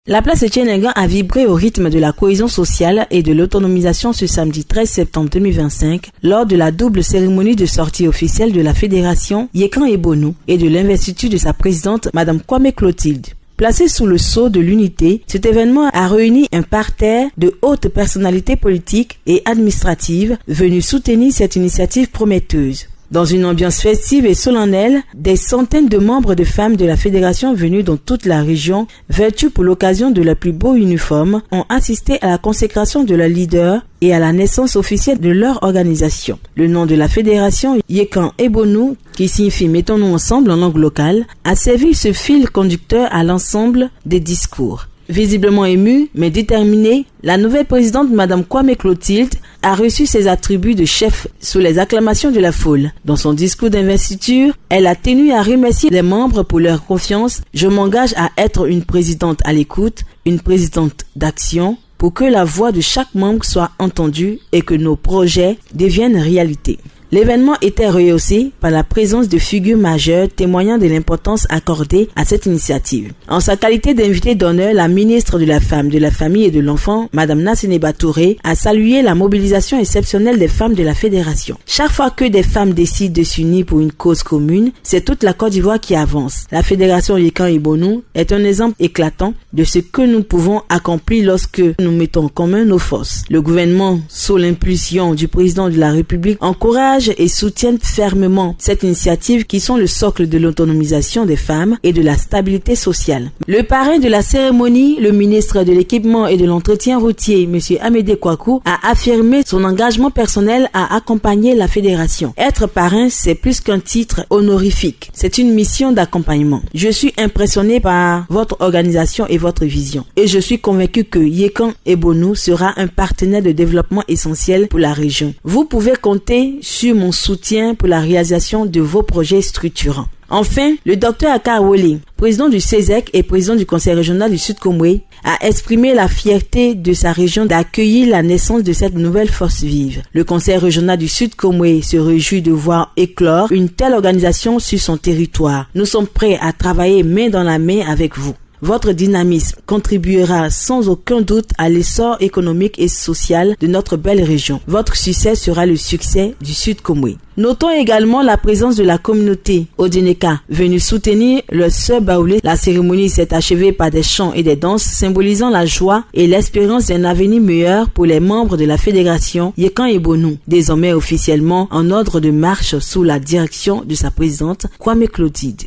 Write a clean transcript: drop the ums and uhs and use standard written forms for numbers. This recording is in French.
La place Etienne-Engan a vibré au rythme de la cohésion sociale et de l'autonomisation ce samedi 13 septembre 2025 lors de la double cérémonie de sortie officielle de la fédération Yekan Ebonou et de l'investiture de sa présidente Madame Kwame Clotilde. Placé sous le sceau de l'unité, cet événement a réuni un parterre de hautes personnalités politiques et administratives venues soutenir cette initiative prometteuse. Dans une ambiance festive et solennelle, des centaines de membres de femmes de la fédération venus dans toute la région, vêtues pour l'occasion de leur plus beau uniforme, ont assisté à la consécration de leur leader et à la naissance officielle de leur organisation. Le nom de la fédération, Yekan Ebonou, qui signifie « mettons-nous ensemble » en langue locale, a servi ce fil conducteur à l'ensemble des discours. Visiblement émue, mais déterminée, la nouvelle présidente Madame Kwame Clotilde a reçu ses attributs de chef sous les acclamations de la foule. Dans son discours d'investiture, elle a tenu à remercier les membres pour leur confiance. Je m'engage à être une présidente à l'écoute, une présidente d'action, pour que la voix de chaque membre soit entendue et que nos projets deviennent réalité. L'événement était rehaussé par la présence de figures majeures témoignant de l'importance accordée à cette initiative. En sa qualité d'invitée d'honneur, la ministre de la Femme, de la Famille et de l'Enfant, Madame Nasseneba Touré, a salué la mobilisation exceptionnelle des femmes de la fédération. Chaque fois que des femmes décident de s'unir pour une cause commune, c'est toute la Côte d'Ivoire qui avance. La fédération Yekan Ebonou est un exemple éclatant de ce que nous pouvons accomplir lorsque nous mettons en commun nos forces. Le gouvernement, sous l'impulsion du président de la République, encourage et soutiennent fermement cette initiative qui sont le socle de l'autonomisation des femmes et de la stabilité sociale. Le parrain de la cérémonie, le ministre de l'Équipement et de l'Entretien routier, M. Amédée Kouakou, a affirmé son engagement personnel à accompagner la fédération. Être parrain, c'est plus qu'un titre honorifique. C'est une mission d'accompagnement. Je suis impressionné par votre organisation et votre vision. Et je suis convaincu que Yekan Ebonou sera un partenaire de développement essentiel pour la région. Vous pouvez compter sur mon soutien pour la réalisation de vos projets structurants. Enfin, le Dr Akar Wole, président du CESEC et président du Conseil régional du Sud-Komwe, a exprimé la fierté de sa région d'accueillir la naissance de cette nouvelle force vive. Le Conseil régional du Sud-Komwe se réjouit de voir éclore une telle organisation sur son territoire. Nous sommes prêts à travailler main dans la main avec vous. Votre dynamisme contribuera sans aucun doute à l'essor économique et social de notre belle région. Votre succès sera le succès du Sud-Komwe. Notons également la présence de la communauté Odineka venue soutenir le Sœur Baoulé. La cérémonie s'est achevée par des chants et des danses symbolisant la joie et l'espérance d'un avenir meilleur pour les membres de la fédération Yekan Ebonou, désormais officiellement en ordre de marche sous la direction de sa présidente Kwame Clotilde.